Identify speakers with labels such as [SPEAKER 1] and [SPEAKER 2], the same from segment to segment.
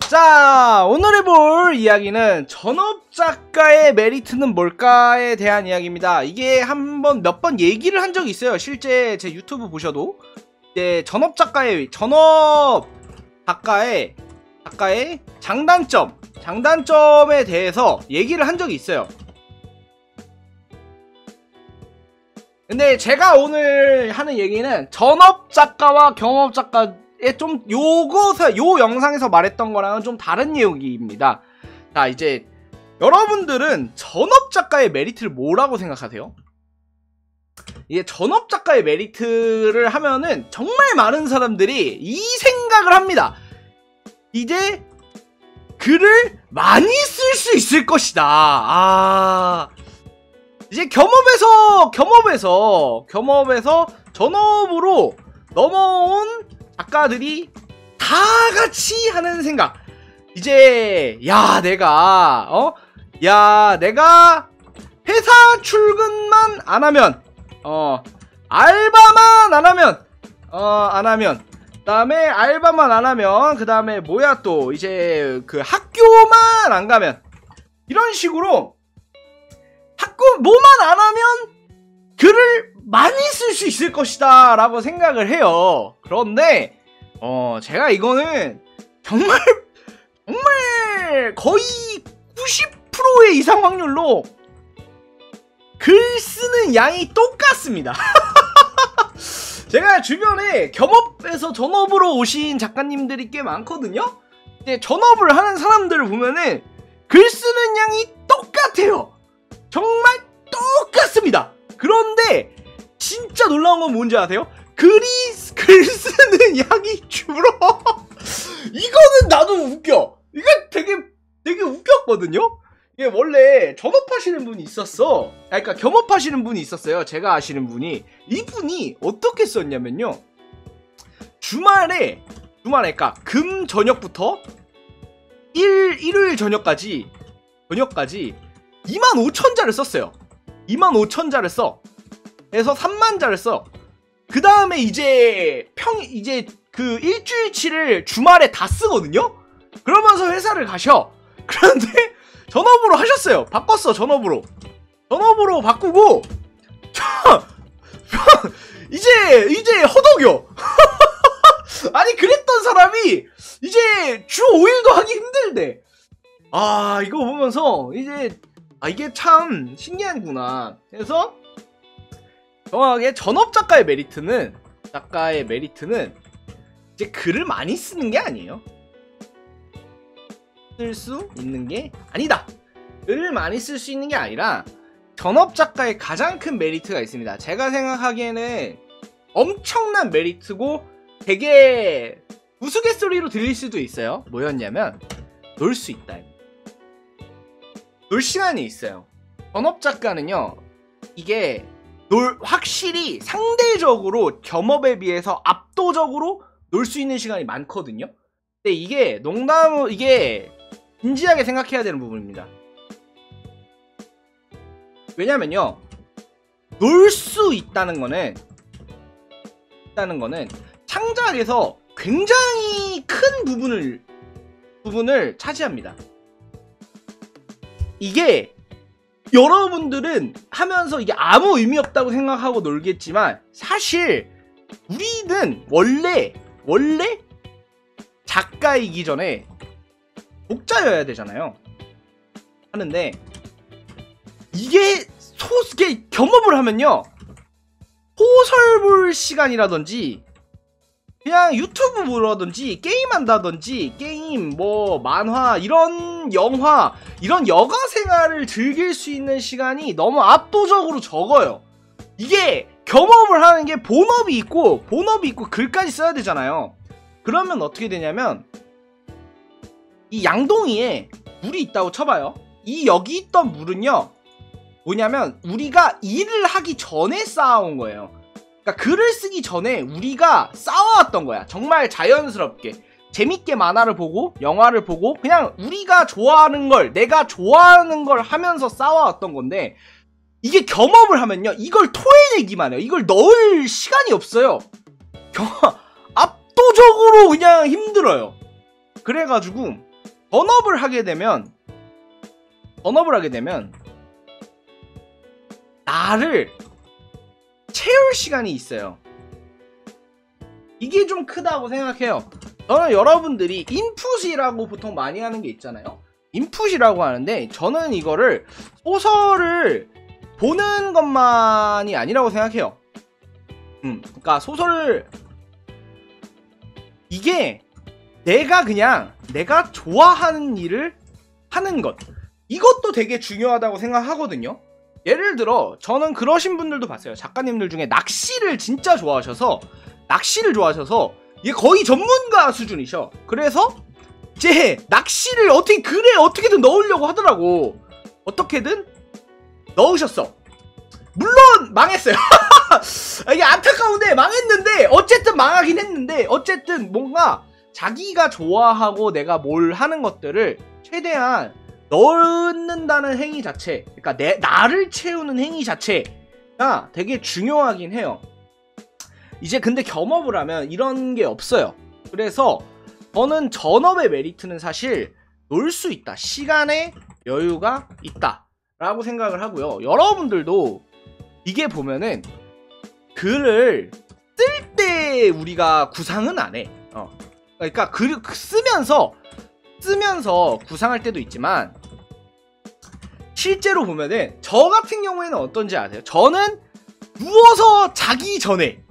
[SPEAKER 1] 자, 오늘 해볼 이야기는 전업작가의 메리트는 뭘까에 대한 이야기입니다. 이게 몇 번 얘기를 한 적이 있어요. 실제 제 유튜브 보셔도 이제 전업작가의 장단점에 대해서 얘기를 한 적이 있어요. 근데 제가 오늘 하는 얘기는 전업작가와 경업작가 좀 요 영상에서 말했던 거랑은 좀 다른 내용입니다. 자, 이제 여러분들은 전업작가의 메리트를 뭐라고 생각하세요? 이게 전업작가의 메리트를 하면은 정말 많은 사람들이 이 생각을 합니다. 이제 글을 많이 쓸 수 있을 것이다. 이제 겸업에서 전업으로 넘어온 작가들이 다 같이 하는 생각. 이제 내가 회사 출근만 안 하면 알바만 안 하면 그다음에 알바만 안 하면 그다음에 뭐야 또 이제 그 학교만 안 가면 이런 식으로 뭐만 안 하면 글을 많이 쓸 수 있을 것이다 라고 생각을 해요. 그런데 제가 이거는 정말 거의 90%의 이상 확률로 글 쓰는 양이 똑같습니다. 제가 주변에 겸업에서 전업으로 오신 작가님들이 꽤 많거든요. 근데 전업을 하는 사람들을 보면은 글 쓰는 양이 똑같아요. 정말 똑같습니다. 그런데 진짜 놀라운 건 뭔지 아세요? 글 쓰는 양이 줄어. 이거는 나도 웃겨. 이거 되게 웃겼거든요. 이게 원래 전업하시는 분이 있었어. 그러니까 겸업하시는 분이 있었어요. 제가 아시는 분이. 이분이 어떻게 썼냐면요. 주말에 그러니까 금 저녁부터 일요일 저녁까지 25,000자를 썼어요. 25,000자를 써. 그래서 30,000자를 써. 그 다음에 이제 그 일주일치를 주말에 다 쓰거든요? 그러면서 회사를 가셔. 그런데 전업으로 하셨어요. 바꿨어, 전업으로 바꾸고, 이제 허덕여. 아니, 그랬던 사람이 이제 주 5일도 하기 힘들대. 이거 보면서 이제 이게 참 신기하구나. 그래서 정확하게 전업작가의 메리트는 이제 글을 많이 쓰는 게 아니에요. 쓸 수 있는 게 아니다. 글을 많이 쓸 수 있는 게 아니라 전업작가의 가장 큰 메리트가 있습니다. 제가 생각하기에는 엄청난 메리트고 되게 우스갯소리로 들릴 수도 있어요. 뭐였냐면 놀 수 있다. 놀 시간이 있어요. 전업작가는요, 이게 확실히 상대적으로 겸업에 비해서 압도적으로 놀 수 있는 시간이 많거든요. 근데 이게 이게 진지하게 생각해야 되는 부분입니다. 왜냐면요, 놀 수 있다는 거는 창작에서 굉장히 큰 부분을 차지합니다. 이게 여러분들은 하면서 이게 아무 의미 없다고 생각하고 놀겠지만, 사실 우리는 원래 작가이기 전에 독자여야 되잖아요. 하는데 이게 겸업을 하면요, 소설 볼 시간이라든지 그냥 유튜브 보라든지 게임한다든지 게임 만화 이런 영화 이런 여가 생활을 즐길 수 있는 시간이 너무 압도적으로 적어요. 이게 겸업을 하는 게 본업이 있고 글까지 써야 되잖아요. 그러면 어떻게 되냐면, 이 양동이에 물이 있다고 쳐봐요. 여기 있던 물은요, 뭐냐면 우리가 일을 하기 전에 쌓아온 거예요. 그러니까 글을 쓰기 전에 우리가 쌓아왔던 거야. 정말 자연스럽게 재밌게 만화를 보고 영화를 보고 그냥 우리가 좋아하는 걸, 내가 좋아하는 걸 하면서 쌓아왔던 건데, 이게 겸업을 하면요, 이걸 토해내기만 해요. 이걸 넣을 시간이 없어요. 압도적으로 그냥 힘들어요. 그래가지고 전업을 하게 되면 나를 채울 시간이 있어요. 이게 좀 크다고 생각해요. 저는 여러분들이 인풋이라고 보통 많이 하는 게 있잖아요. 인풋이라고 하는데 저는 이거를 소설을 보는 것만이 아니라고 생각해요. 그러니까 소설을 이게 내가 좋아하는 일을 하는 것, 이것도 되게 중요하다고 생각하거든요. 예를 들어 저는 그러신 분들도 봤어요. 작가님들 중에 낚시를 진짜 좋아하셔서 이게 거의 전문가 수준이셔. 그래서 이제 낚시를 어떻게든 넣으려고 하더라고. 어떻게든 넣으셨어. 물론 망했어요. 이게 안타까운데 망했는데, 어쨌든 망하긴 했는데, 어쨌든 뭔가 자기가 좋아하고 내가 뭘 하는 것들을 최대한 넣는다는 행위 자체, 그러니까 나를 채우는 행위 자체가 되게 중요하긴 해요. 이제 근데 겸업을 하면 이런 게 없어요. 그래서 저는 전업의 메리트는 사실 놀 수 있다, 시간에 여유가 있다 라고 생각을 하고요. 여러분들도 이게 보면은 글을 쓸 때 우리가 구상은 안 해. 그러니까 글 쓰면서 구상할 때도 있지만, 실제로 보면은 저 같은 경우에는 어떤지 아세요? 저는 누워서 자기 전에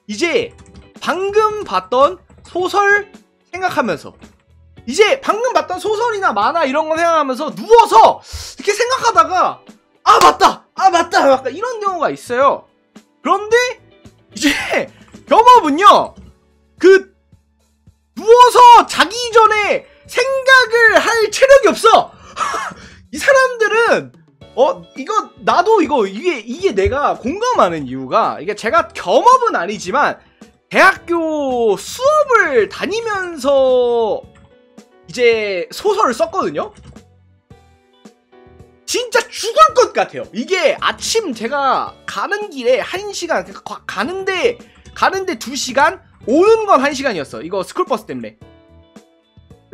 [SPEAKER 1] 이제 방금 봤던 소설 생각하면서, 이제 방금 봤던 소설이나 만화 이런 거 생각하면서 누워서 이렇게 생각하다가 맞다 약간 이런 경우가 있어요. 그런데 이제 겸업은요, 그 누워서 자기 전에 생각을 할 체력이 없어. 이 사람들은 이게 내가 공감하는 이유가, 이게 제가 겸업은 아니지만 대학교 수업을 다니면서 이제 소설을 썼거든요. 진짜 죽을 것 같아요. 이게 아침 제가 가는 길에 1시간, 가는데 2시간, 오는 건 1시간이었어. 이거 스쿨버스 때문에.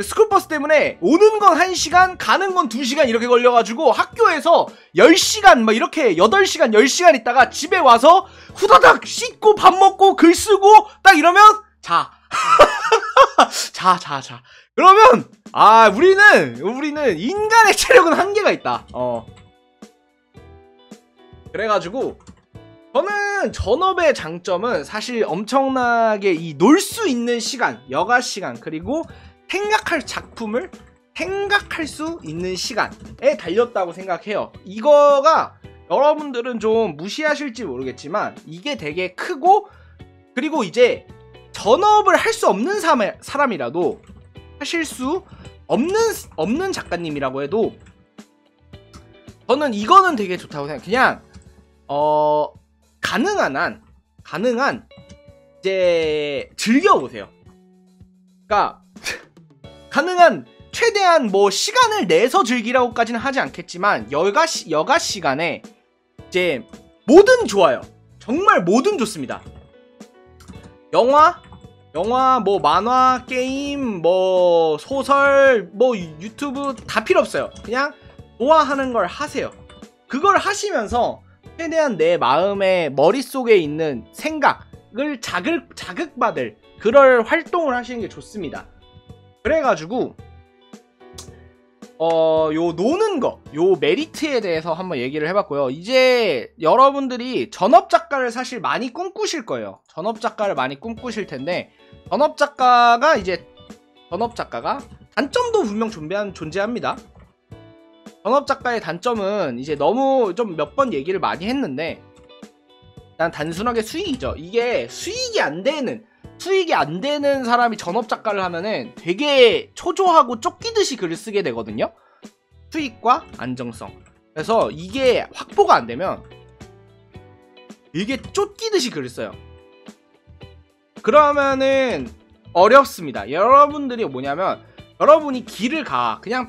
[SPEAKER 1] 스쿨버스 때문에 오는 건 1시간, 가는 건 2시간 이렇게 걸려가지고 학교에서 10시간 막 이렇게 8시간 10시간 있다가 집에 와서 후다닥 씻고 밥 먹고 글 쓰고 딱 이러면 자. 그러면 우리는 인간의 체력은 한계가 있다. 그래가지고 저는 전업의 장점은 사실 엄청나게 이 놀 수 있는 시간, 여가 시간, 그리고 생각할 작품을 생각할 수 있는 시간에 달렸다고 생각해요. 이거가 여러분들은 좀 무시하실지 모르겠지만 이게 되게 크고, 그리고 이제 전업을 할 수 없는 사람이라도, 하실 수 없는 작가님이라고 해도 저는 이거는 되게 좋다고 생각해요. 그냥 가능한 이제 즐겨보세요. 그러니까 가능한 최대한 뭐 시간을 내서 즐기라고까지는 하지 않겠지만 여가 시간에 이제 뭐든 좋아요. 정말 뭐든 좋습니다. 영화, 뭐 만화, 게임, 뭐 소설, 뭐 유튜브 다 필요 없어요. 그냥 좋아하는 걸 하세요. 그걸 하시면서 최대한 내 마음의 머릿속에 있는 생각을 자극받을 그럴 활동을 하시는 게 좋습니다. 그래가지고 요 노는 거, 요 메리트에 대해서 한번 얘기를 해봤고요. 이제 여러분들이 전업 작가를 사실 많이 꿈꾸실 거예요. 전업 작가를 많이 꿈꾸실 텐데, 전업 작가가 단점도 분명 존재합니다. 전업 작가의 단점은 이제 너무 좀 몇 번 얘기를 많이 했는데, 난 단순하게 수익이죠. 이게 수익이 안 되는 사람이 전업 작가를 하면은 되게 초조하고 쫓기듯이 글을 쓰게 되거든요. 수익과 안정성. 그래서 이게 확보가 안 되면 이게 쫓기듯이 글을 써요. 그러면은 어렵습니다. 여러분들이 뭐냐면, 여러분이 길을 그냥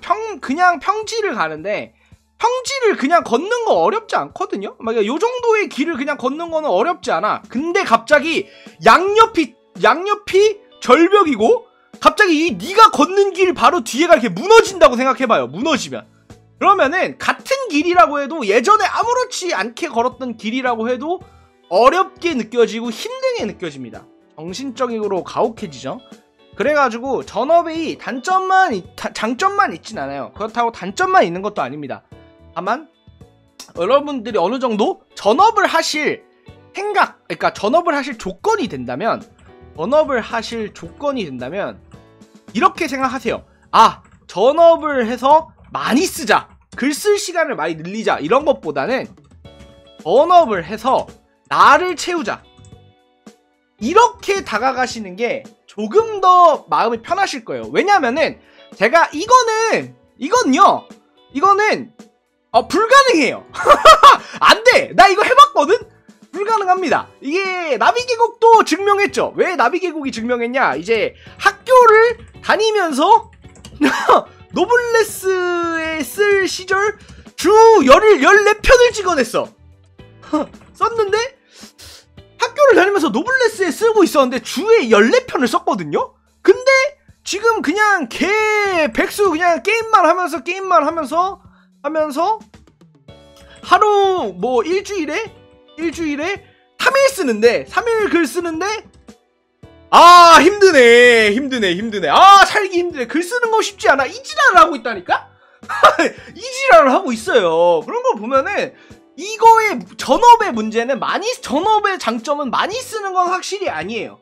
[SPEAKER 1] 평지를 가는데, 평지를 그냥 걷는 거 어렵지 않거든요? 막 요 정도의 길을 그냥 걷는 거는 어렵지 않아. 근데 갑자기 양옆이 절벽이고 갑자기 이 네가 걷는 길 바로 뒤에가 이렇게 무너진다고 생각해봐요. 무너지면. 그러면은 같은 길이라고 해도 예전에 아무렇지 않게 걸었던 길이라고 해도 어렵게 느껴지고 힘들게 느껴집니다. 정신적으로 가혹해지죠. 그래가지고 전업이 장점만 있진 않아요. 그렇다고 단점만 있는 것도 아닙니다. 다만 여러분들이 어느 정도 전업을 하실 생각, 그러니까 전업을 하실 조건이 된다면 이렇게 생각하세요. 아, 전업을 해서 많이 쓰자, 글 쓸 시간을 많이 늘리자, 이런 것보다는 전업을 해서 나를 채우자, 이렇게 다가가시는 게 조금 더 마음이 편하실 거예요. 왜냐면은 제가 이거는요 불가능해요. 안돼. 나 이거 해봤거든. 불가능합니다. 이게 나비계곡도 증명했죠. 왜 나비계곡이 증명했냐, 이제 학교를 다니면서 노블레스에 쓸 시절 주 14편을 찍어냈어. 썼는데 학교를 다니면서 노블레스에 쓰고 있었는데 주에 14편을 썼거든요? 근데 지금 그냥 백수 그냥 게임만 하면서 하루 뭐 일주일에 3일 쓰는데, 3일 글 쓰는데, 아, 힘드네. 아, 살기 힘드네. 글 쓰는 거 쉽지 않아. 이 지랄을 하고 있다니까? 이 지랄을 하고 있어요. 그런 걸 보면은 이거의 전업의 문제는 전업의 장점은 많이 쓰는 건 확실히 아니에요.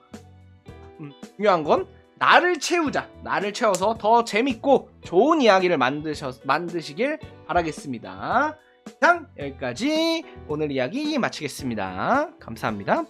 [SPEAKER 1] 중요한 건 나를 채우자. 나를 채워서 더 재밌고 좋은 이야기를 만드시길 바라겠습니다. 이상 여기까지 오늘 이야기 마치겠습니다. 감사합니다.